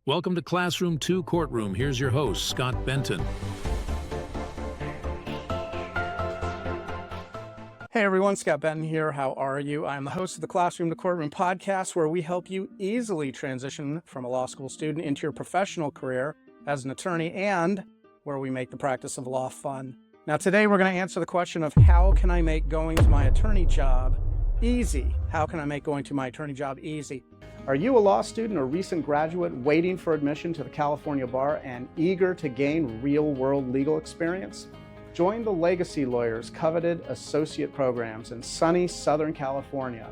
Welcome to Classroom 2 Courtroom. Here's your host, Scott Benton. Hey everyone, Scott Benton here. How are you? I'm the host of the Classroom to Courtroom podcast, where we help you easily transition from a law school student into your professional career as an attorney, and where we make the practice of law fun. Now today we're going to answer the question of how can I make going to my attorney job easy? How can I make going to my attorney job easy? Are you a law student or recent graduate waiting for admission to the California bar and eager to gain real-world legal experience? Join the Legacy Lawyers' coveted associate programs in sunny Southern California.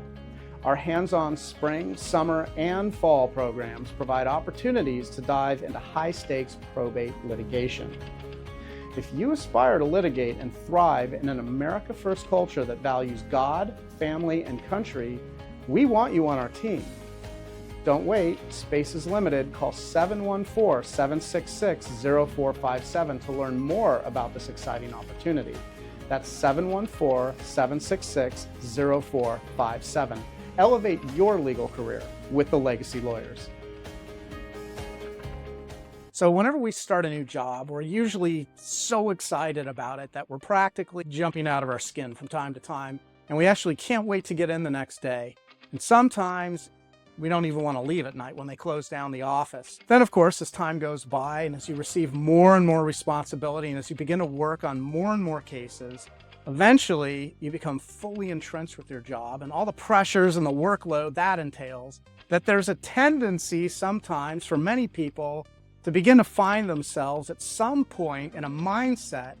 Our hands-on spring, summer, and fall programs provide opportunities to dive into high-stakes probate litigation. If you aspire to litigate and thrive in an America First culture that values God, family, and country, we want you on our team. Don't wait, space is limited. Call 714-766-0457 to learn more about this exciting opportunity. That's 714-766-0457. Elevate your legal career with the Legacy Lawyers. So whenever we start a new job, we're usually so excited about it that we're practically jumping out of our skin from time to time, and we actually can't wait to get in the next day. And sometimes we don't even want to leave at night when they close down the office. Then, of course, as time goes by and as you receive more and more responsibility and as you begin to work on more and more cases, eventually you become fully entrenched with your job and all the pressures and the workload that entails, that there's a tendency sometimes for many people to begin to find themselves at some point in a mindset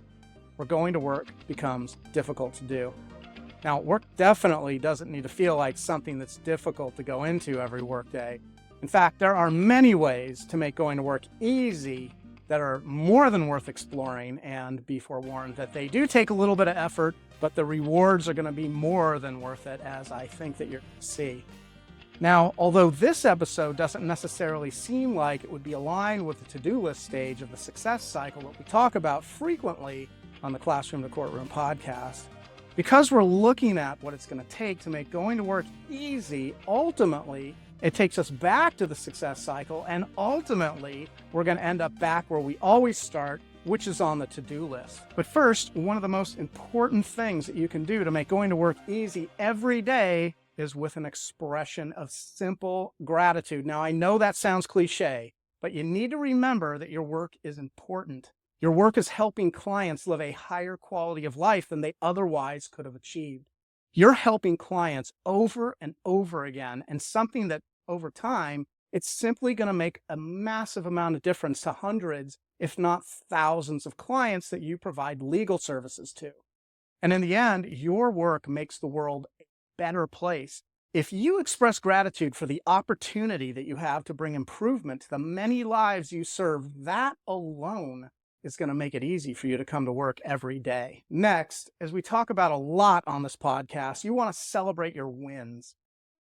where going to work becomes difficult to do. Now, work definitely doesn't need to feel like something that's difficult to go into every workday. In fact, there are many ways to make going to work easy that are more than worth exploring, and be forewarned that they do take a little bit of effort, but the rewards are going to be more than worth it, as I think that you're going to see. Now, although this episode doesn't necessarily seem like it would be aligned with the to-do list stage of the success cycle that we talk about frequently on the Classroom to Courtroom podcast, because we're looking at what it's going to take to make going to work easy, ultimately, it takes us back to the success cycle, and ultimately, we're going to end up back where we always start, which is on the to-do list. But first, one of the most important things that you can do to make going to work easy every day is with an expression of simple gratitude. Now, I know that sounds cliche, but you need to remember that your work is important. Your work is helping clients live a higher quality of life than they otherwise could have achieved. You're helping clients over and over again, and something that over time, it's simply going to make a massive amount of difference to hundreds, if not thousands of clients that you provide legal services to. And in the end, your work makes the world a better place. If you express gratitude for the opportunity that you have to bring improvement to the many lives you serve, that alone is going to make it easy for you to come to work every day. Next, as we talk about a lot on this podcast, you want to celebrate your wins.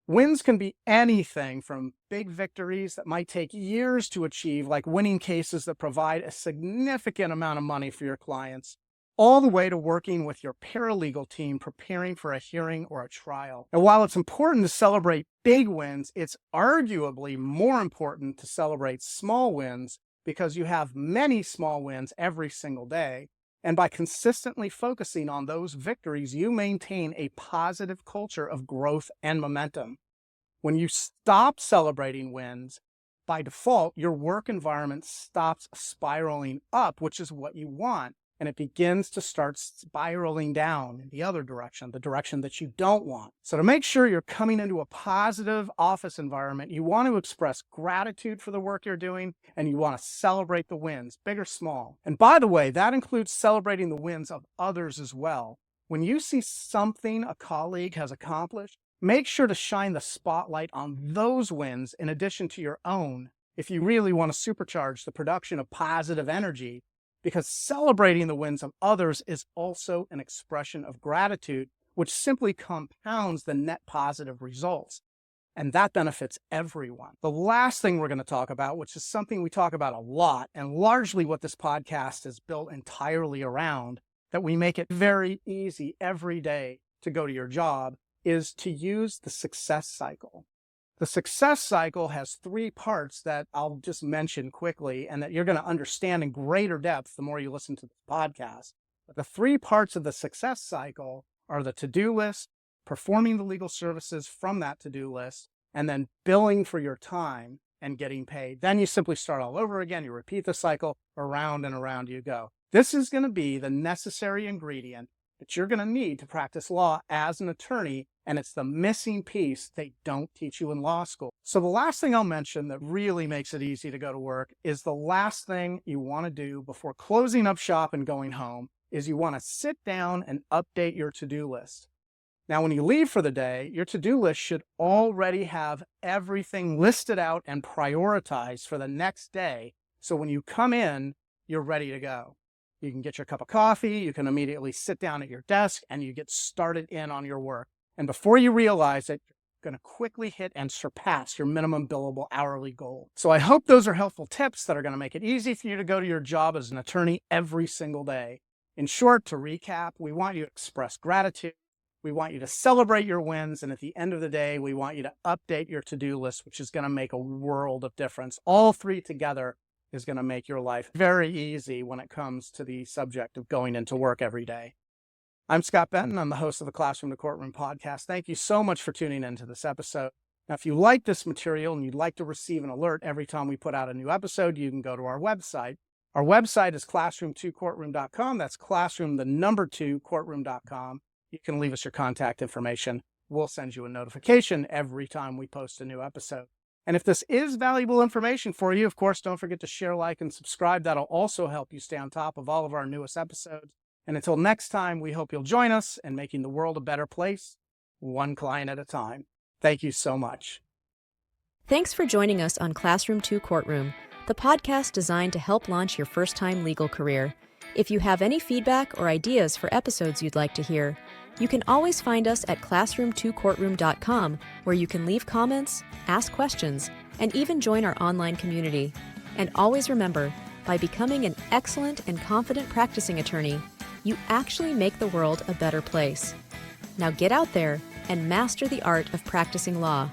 Wins can be anything from big victories that might take years to achieve, like winning cases that provide a significant amount of money for your clients, all the way to working with your paralegal team preparing for a hearing or a trial. And while it's important to celebrate big wins, it's arguably more important to celebrate small wins, because you have many small wins every single day. And by consistently focusing on those victories, you maintain a positive culture of growth and momentum. When you stop celebrating wins, by default, your work environment stops spiraling up, which is what you want. And it begins to start spiraling down in the other direction, the direction that you don't want. So to make sure you're coming into a positive office environment, you want to express gratitude for the work you're doing, and you want to celebrate the wins, big or small. And by the way, that includes celebrating the wins of others as well. When you see something a colleague has accomplished, make sure to shine the spotlight on those wins in addition to your own, if you really want to supercharge the production of positive energy, because celebrating the wins of others is also an expression of gratitude, which simply compounds the net positive results. And that benefits everyone. The last thing we're going to talk about, which is something we talk about a lot, and largely what this podcast is built entirely around, that we make it very easy every day to go to your job, is to use the success cycle. The success cycle has three parts that I'll just mention quickly and that you're going to understand in greater depth the more you listen to this podcast. But the three parts of the success cycle are the to-do list, performing the legal services from that to-do list, and then billing for your time and getting paid. Then you simply start all over again. You repeat the cycle, around and around you go. This is going to be the necessary ingredient that you're going to need to practice law as an attorney, and it's the missing piece they don't teach you in law school. So the last thing I'll mention that really makes it easy to go to work is the last thing you want to do before closing up shop and going home is you want to sit down and update your to-do list. Now, when you leave for the day, your to-do list should already have everything listed out and prioritized for the next day. So when you come in, you're ready to go. You can get your cup of coffee, you can immediately sit down at your desk, and you get started in on your work. And before you realize it, you're going to quickly hit and surpass your minimum billable hourly goal. So I hope those are helpful tips that are going to make it easy for you to go to your job as an attorney every single day. In short, to recap, we want you to express gratitude. We want you to celebrate your wins. And at the end of the day, we want you to update your to-do list, which is going to make a world of difference. All three together is going to make your life very easy when it comes to the subject of going into work every day. I'm Scott Benton. I'm the host of the Classroom to Courtroom podcast. Thank you so much for tuning into this episode. Now, if you like this material and you'd like to receive an alert every time we put out a new episode, you can go to our website. Our website is classroom2courtroom.com. That's classroom, the number 2, courtroom.com. You can leave us your contact information. We'll send you a notification every time we post a new episode. And if this is valuable information for you, of course, don't forget to share, like, and subscribe. That'll also help you stay on top of all of our newest episodes. And until next time, we hope you'll join us in making the world a better place, one client at a time. Thank you so much. Thanks for joining us on Classroom 2 Courtroom, the podcast designed to help launch your first-time legal career. If you have any feedback or ideas for episodes you'd like to hear, you can always find us at classroom2courtroom.com, where you can leave comments, ask questions, and even join our online community. And always remember, by becoming an excellent and confident practicing attorney, you actually make the world a better place. Now get out there and master the art of practicing law.